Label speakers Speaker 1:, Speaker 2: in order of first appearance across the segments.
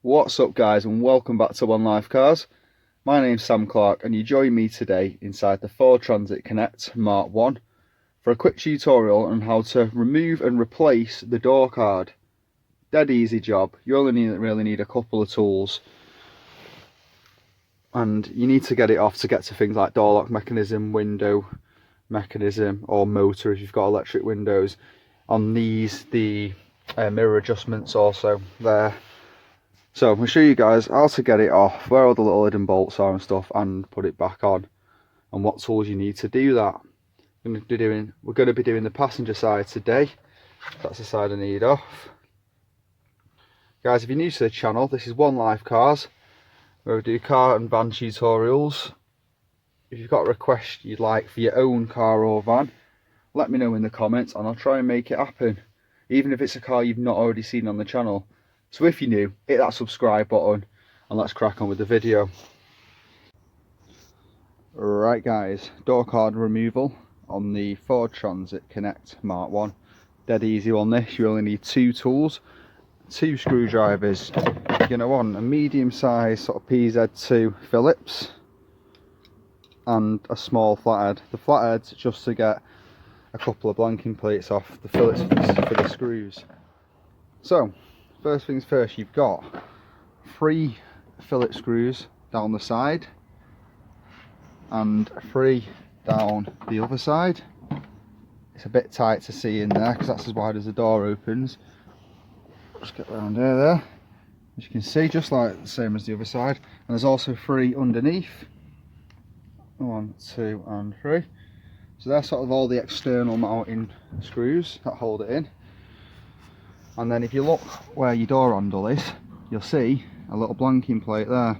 Speaker 1: What's up guys, and welcome back to One Life Cars. My name's Sam Clark and you join me today inside the Ford Transit Connect Mark 1 for a quick tutorial on how to remove and replace the door card. Dead easy job. You only really need a couple of tools and you need to get it off to get to things like door lock mechanism, window mechanism or motor if you've got electric windows. On these, the mirror adjustments also there. So I'm going to show you guys how to get it off, where all the little hidden bolts are and stuff, and put it back on, and what tools you need to do that. We're going to be doing the passenger side today. That's the side I need off. Guys, if you're new to the channel, this is One Life Cars, where we do car and van tutorials. If you've got a request you'd like for your own car or van, let me know in the comments and I'll try and make it happen, even if it's a car you've not already seen on the channel. So if you're new, hit that subscribe button and let's crack on with the video. Right guys, door card removal on the Ford Transit Connect Mark 1. Dead easy on this. You only need two tools, two screwdrivers. You're going to want a medium size sort of PZ2 Phillips and a small flathead. The flathead's just to get a couple of blanking plates off, the Phillips for the screws. So first things first, you've got 3 Phillips screws down the side and 3 down the other side. It's a bit tight to see in there because that's as wide as the door opens. Just get around here there. As you can see, just like the same as the other side. And there's also 3 underneath. 1, 2 and 3. So they're sort of all the external mounting screws that hold it in. And then if you look where your door handle is, you'll see a little blanking plate there.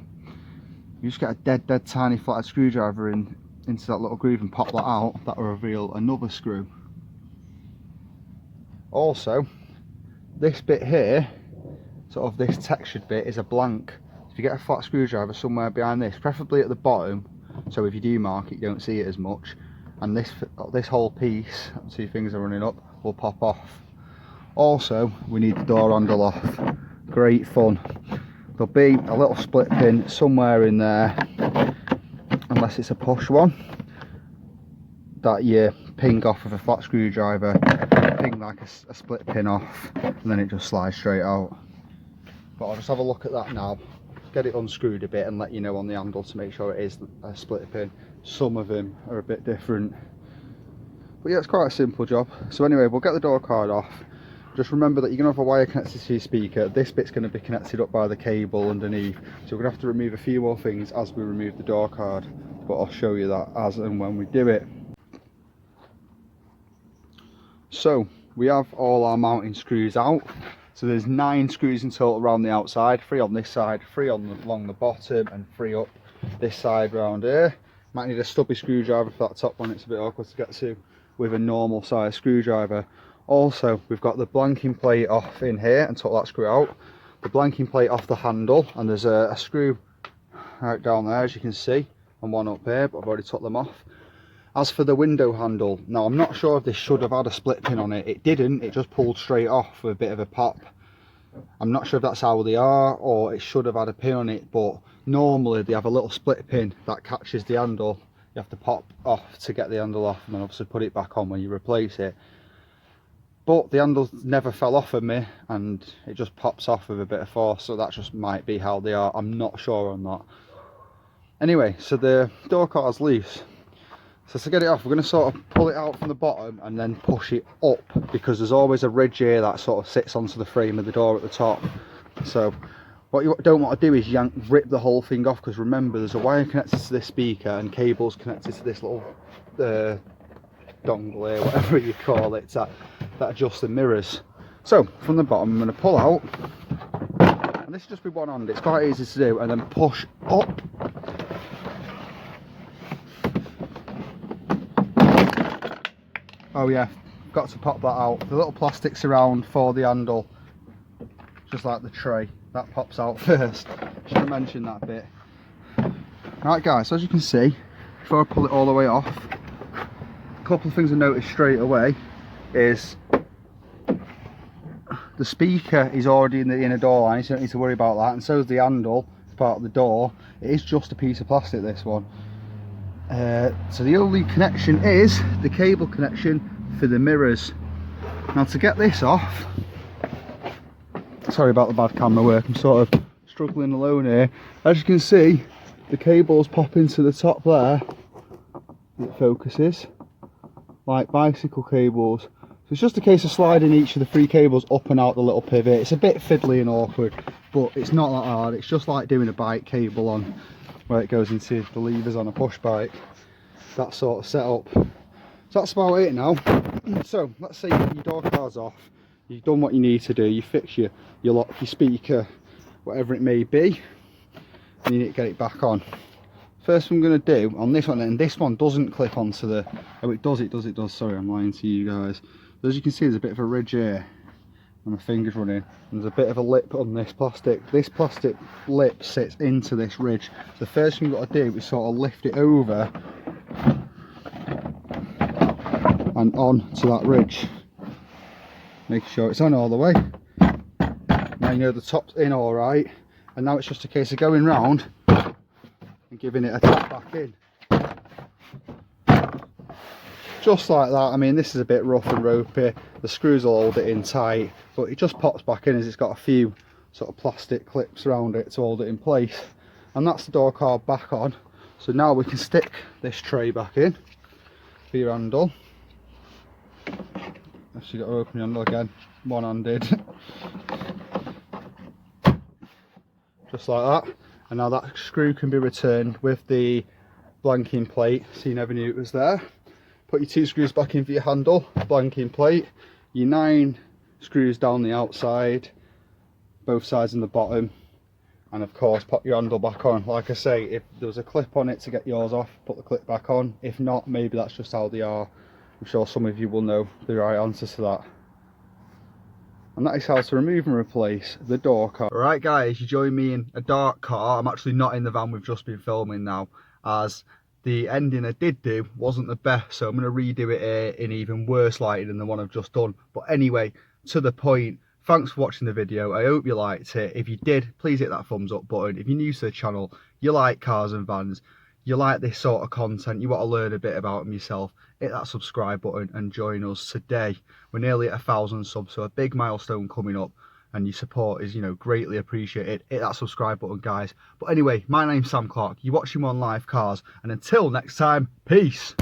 Speaker 1: You just get a dead tiny flathead screwdriver into that little groove and pop that out. That will reveal another screw. Also, this bit here, sort of this textured bit, is a blank. If you get a flat screwdriver somewhere behind this, preferably at the bottom, so if you do mark it you don't see it as much, and this whole piece, 2 fingers are running up, will pop off. Also, we need the door handle off. Great fun. There'll be a little split pin somewhere in there, unless it's a push one, that you ping off with a flat screwdriver, ping like a split pin off, and then it just slides straight out. But I'll just have a look at that now, get it unscrewed a bit and let you know on the handle to make sure it is a split pin. Some of them are a bit different. But yeah, it's quite a simple job. So anyway, we'll get the door card off. Just remember that you're going to have a wire connected to your speaker. This bit's going to be connected up by the cable underneath. So we're going to have to remove a few more things as we remove the door card. But I'll show you that as and when we do it. So we have all our mounting screws out. So there's 9 screws in total around the outside. 3 on this side, 3 along the bottom and 3 up this side round here. Might need a stubby screwdriver for that top one. It's a bit awkward to get to with a normal size screwdriver. Also, we've got the blanking plate off in here and took that screw out. The blanking plate off the handle, and there's a screw right down there as you can see, and one up here, but I've already took them off. As for the window handle, now I'm not sure if this should have had a split pin on it. It didn't, it just pulled straight off with a bit of a pop. I'm not sure if that's how they are or it should have had a pin on it, but normally they have a little split pin that catches the handle. You have to pop off to get the handle off and then obviously put it back on when you replace it. But the handle never fell off of me and it just pops off with a bit of force, so that just might be how they are. I'm not sure on that. Anyway, so the door card's loose. So to get it off, we're going to sort of pull it out from the bottom and then push it up, because there's always a ridge here that sort of sits onto the frame of the door at the top. So what you don't want to do is rip the whole thing off, because remember there's a wire connected to this speaker and cables connected to this little dongle here, whatever you call it, that adjusts the mirrors. So from the bottom I'm going to pull out, and this will just be one hand, it's quite easy to do, and then push up. Oh yeah, got to pop that out. The little plastic's around for the handle, just like the tray, that pops out first. Should have mentioned that bit. Right guys, so as you can see, before I pull it all the way off, a couple of things I noticed straight away is the speaker is already in the inner door line, so you don't need to worry about that, and so is the handle, part of the door. It is just a piece of plastic, this one. So the only connection is the cable connection for the mirrors. Now to get this off, sorry about the bad camera work, I'm sort of struggling alone here. As you can see, the cables pop into the top there. It focuses like bicycle cables. So it's just a case of sliding each of the 3 cables up and out the little pivot. It's a bit fiddly and awkward, but it's not that hard. It's just like doing a bike cable on where it goes into the levers on a push bike. That sort of setup. So that's about it now. So let's say your door car's off. You've done what you need to do. You fix your lock, your speaker, whatever it may be. And you need to get it back on. First thing I'm going to do on this one, and this one doesn't clip onto the... Oh, it does, sorry, I'm lying to you guys. As you can see, there's a bit of a ridge here and my finger's running. There's a bit of a lip on this plastic. This plastic lip sits into this ridge. So the first thing you've got to do is sort of lift it over and on to that ridge. Making sure it's on all the way. Now you know the top's in all right. And now it's just a case of going round and giving it a tap back in. Just like that. I mean, this is a bit rough and ropey. The screws will hold it in tight, but it just pops back in as it's got a few sort of plastic clips around it to hold it in place. And that's the door card back on. So now we can stick this tray back in for your handle. Actually got to open your handle again, one-handed. Just like that. And now that screw can be returned with the blanking plate, so you never knew it was there. Put your 2 screws back in for your handle, blanking plate, your 9 screws down the outside, both sides and the bottom, and of course pop your handle back on. Like I say, if there was a clip on it to get yours off, put the clip back on. If not, maybe that's just how they are. I'm sure some of you will know the right answer to that. And that is how to remove and replace the door car. Alright guys, you join me in a dark car. I'm actually not in the van we've just been filming now, as the ending I did do wasn't the best, so I'm going to redo it here in even worse lighting than the one I've just done. But anyway, to the point, thanks for watching the video. I hope you liked it. If you did, please hit that thumbs up button. If you're new to the channel, you like cars and vans, you like this sort of content, you want to learn a bit about them yourself, hit that subscribe button and join us today. We're nearly at 1,000 subs, so a big milestone coming up, and your support is, you know, greatly appreciated. Hit that subscribe button, guys. But anyway, my name's Sam Clark. You're watching One Life Cars, and until next time, peace.